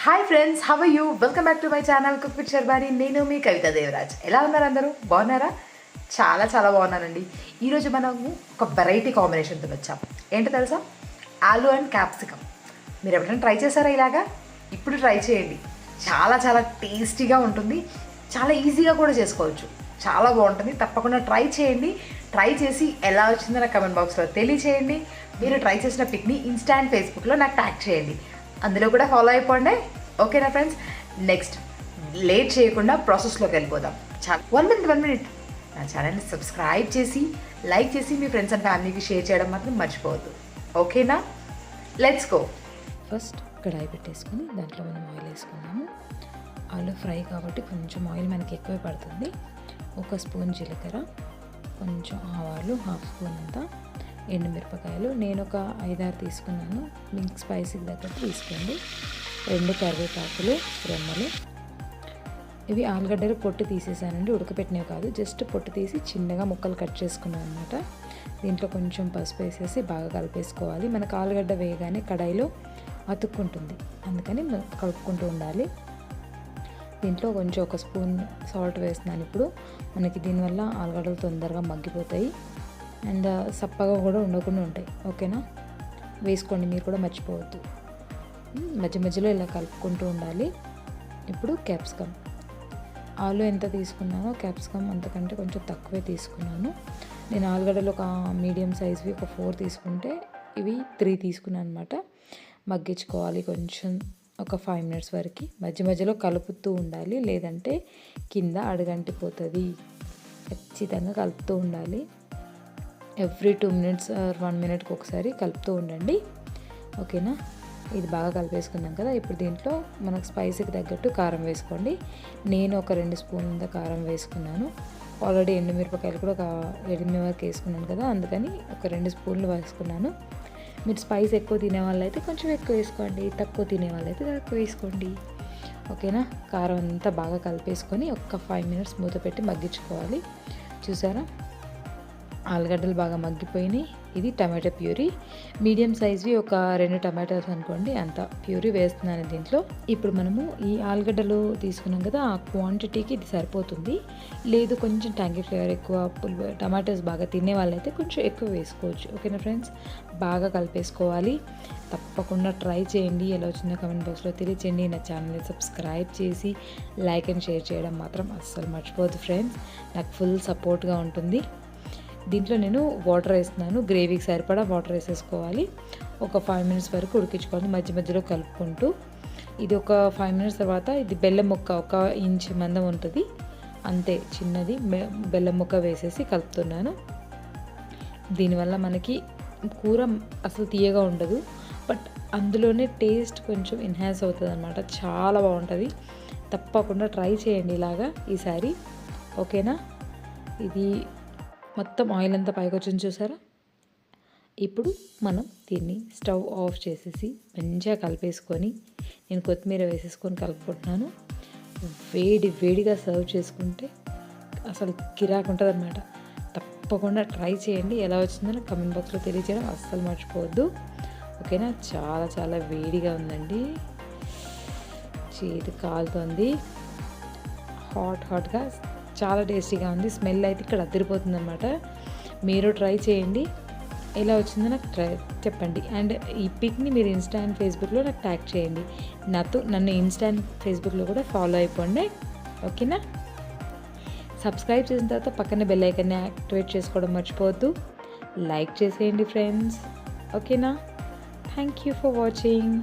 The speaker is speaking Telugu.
Hi friends, how are you? Welcome back to my channel cook with Sharvani. నేను మీ కవిత దేవరాజ్. ఎలా ఉన్నారు అందరూ? బాగున్నారా? చాలా చాలా బాగున్నానండి. ఈరోజు మనము ఒక వెరైటీ కాంబినేషన్తో వచ్చాం. ఏంటో తెలుసా? Aloo and capsicum. మీరు ఎప్పుడైనా ట్రై చేశారా ఇలాగా? ఇప్పుడు ట్రై చేయండి. చాలా చాలా టేస్టీగా ఉంటుంది. చాలా ఈజీగా కూడా చేసుకోవచ్చు. చాలా బాగుంటుంది. తప్పకుండా ట్రై చేయండి. ట్రై చేసి ఎలా వచ్చిందో నాకు కమెంట్ బాక్స్లో తెలియచేయండి. మీరు ట్రై చేసిన పిక్ని ఇన్స్టాంట్ ఫేస్బుక్లో నాకు ట్యాగ్ చేయండి. అందులో కూడా ఫాలో అయిపోండి. ఓకేనా ఫ్రెండ్స్? నెక్స్ట్ లేట్ చేయకుండా ప్రాసెస్లోకి వెళ్ళిపోదాం. చాలా 1 మినిట్ నా ఛానల్ని సబ్స్క్రైబ్ చేసి లైక్ చేసి మీ ఫ్రెండ్స్ అండ్ ఫ్యామిలీకి షేర్ చేయడం మాత్రం మర్చిపోవద్దు. ఓకేనా? Let's go. ఫస్ట్ కడాయి పెట్టేసుకొని దాంట్లో మనం ఆయిల్ వేసుకున్నాము. ఆలు ఫ్రై కాబట్టి కొంచెం ఆయిల్ మనకి ఎక్కువే పడుతుంది. 1 స్పూన్ జీలకర్ర, కొంచెం ఆవాలు, 1/2 స్పూన్ అంతా ఎండుమిరపకాయలు. నేను ఒక 5-6 తీసుకున్నాను. మీకు స్పైసీకి తగ్గట్టు తీసుకోండి. 2 కరివేపాకులు రెమ్మలు. ఇవి ఆలుగడ్డలు పొట్టు తీసేసానండి, ఉడకపెట్టినవి కాదు, జస్ట్ పొట్టు తీసి చిన్నగా ముక్కలు కట్ చేసుకున్నాను అనమాట. దీంట్లో కొంచెం పసుపు వేసేసి బాగా కలిపేసుకోవాలి. మనకు ఆలుగడ్డ వేయగానే కడాయిలో అతుక్కుంటుంది, అందుకని కలుపుకుంటూ ఉండాలి. దీంట్లో కొంచెం 1 స్పూన్ సాల్ట్ వేస్తున్నాను. ఇప్పుడు మనకి దీనివల్ల ఆలుగడ్డలు తొందరగా మగ్గిపోతాయి అండ్ సప్పగా కూడా ఉండకుండా ఉంటాయి. ఓకేనా? వేసుకోండి, మీరు కూడా మర్చిపోవద్దు. మధ్య మధ్యలో ఇలా కలుపుకుంటూ ఉండాలి. ఇప్పుడు క్యాప్సికమ్. ఆలు ఎంత తీసుకున్నానో క్యాప్సికమ్ అంతకంటే కొంచెం తక్కువే తీసుకున్నాను. నేను ఆలుగడ్డలు ఒక మీడియం సైజ్వి ఒక 4 తీసుకుంటే ఇవి 3 తీసుకున్నాను అనమాట. మగ్గించుకోవాలి కొంచెం ఒక 5 మినిట్స్ వరకు. మధ్య మధ్యలో కలుపుతూ ఉండాలి, లేదంటే కింద అడుగంటిపోతుంది. ఖచ్చితంగా కలుపుతూ ఉండాలి. ఎవ్రీ 2 మినిట్స్ 1 మినిట్కి ఒకసారి కలుపుతూ ఉండండి. ఓకేనా? ఇది బాగా కలిపేసుకున్నాం కదా. ఇప్పుడు దీంట్లో మనకు స్పైసీకి తగ్గట్టు కారం వేసుకోండి. నేను ఒక 2 స్పూన్ల కారం వేసుకున్నాను. ఆల్రెడీ ఎండుమిరపకాయలు కూడా ఒక 8 వరకు వేసుకున్నాను కదా, అందుకని ఒక 2 స్పూన్లు వేసుకున్నాను. మీరు స్పైస్ ఎక్కువ తినే వాళ్ళైతే కొంచెం ఎక్కువ వేసుకోండి, తక్కువ తినే వాళ్ళైతే తక్కువ వేసుకోండి. ఓకేనా? కారం అంతా బాగా కలిపేసుకొని ఒక 5 మినిట్స్ మూత పెట్టి మగ్గించుకోవాలి. చూసారా? ఆలుగడ్డలు బాగా మగ్గిపోయినాయి. ఇది టమాటో ప్యూరీ, మీడియం సైజ్వి ఒక 2 టమాటోస్ అనుకోండి, అంత ప్యూరీ వేస్తున్నాను దీంట్లో. ఇప్పుడు మనము ఈ ఆలుగడ్డలు తీసుకున్నాం కదా, ఆ క్వాంటిటీకి ఇది సరిపోతుంది. లేదు కొంచెం ట్యాంగీ ఫ్లేవర్ ఎక్కువ, టమాటోస్ బాగా తినే వాళ్ళైతే కొంచెం ఎక్కువ వేసుకోవచ్చు. ఓకేనా ఫ్రెండ్స్? బాగా కలిపేసుకోవాలి. తప్పకుండా ట్రై చేయండి. ఎలా వచ్చిందో కమెంట్ బాక్స్లో తెలియచేయండి. నా ఛానల్ని సబ్స్క్రైబ్ చేసి లైక్ అండ్ షేర్ చేయడం మాత్రం అస్సలు మర్చిపోవద్దు ఫ్రెండ్స్. నాకు ఫుల్ సపోర్ట్గా ఉంటుంది. దీంట్లో నేను వాటర్ వేస్తున్నాను. గ్రేవీకి సరిపడా వాటర్ వేసేసుకోవాలి. ఒక 5 మినిట్స్ వరకు ఉడికించుకోవాలి, మధ్య మధ్యలో కలుపుకుంటూ. ఇది ఒక 5 మినిట్స్ తర్వాత ఇది బెల్లం ముక్క 1 ఇంచ్ మందం ఉంటుంది, అంతే చిన్నది బెల్లం ముక్క వేసేసి కలుపుతున్నాను. దీనివల్ల మనకి కూర అసలు తీయగా ఉండదు, బట్ అందులోనే టేస్ట్ కొంచెం ఎన్హాన్స్ అవుతుంది అన్నమాట. చాలా బాగుంటుంది. తప్పకుండా ట్రై చేయండి ఇలాగా ఈసారి. ఓకేనా? ఇది మొత్తం ఆయిల్ అంతా పైకి వచ్చింది చూసారా? ఇప్పుడు మనం దీన్ని స్టవ్ ఆఫ్ చేసేసి మంచిగా కలిపేసుకొని, నేను కొత్తిమీర వేసేసుకొని కలుపుకుంటున్నాను. వేడిగా సర్వ్ చేసుకుంటే అసలు కిరాకు ఉంటుంది అనమాట. తప్పకుండా ట్రై చేయండి. ఎలా వచ్చిందో కమెంట్ బాక్స్లో తెలియజేయడం అస్సలు మర్చిపోవద్దు. ఓకేనా? చాలా చాలా వేడిగా ఉందండి, చేతి కాలుతోంది. హాట్గా చాలా టేస్టీగా ఉంది. స్మెల్ అయితే ఇక్కడ అదిరిపోతుంది అనమాట. మీరు ట్రై చేయండి. ఎలా వచ్చిందో నాకు చెప్పండి. అండ్ ఈ పిక్ని మీరు ఇన్స్టాంట్ ఫేస్బుక్లో నాకు ట్యాగ్ చేయండి. నన్ను ఇన్స్టాంట్ ఫేస్బుక్లో కూడా ఫాలో అయిపోండి. ఓకేనా? సబ్స్క్రైబ్ చేసిన తర్వాత పక్కన బెల్ ఐకాన్ని యాక్టివేట్ చేసుకోవడం మర్చిపోవద్దు. లైక్ చేసేయండి ఫ్రెండ్స్. ఓకేనా? Thank you for watching.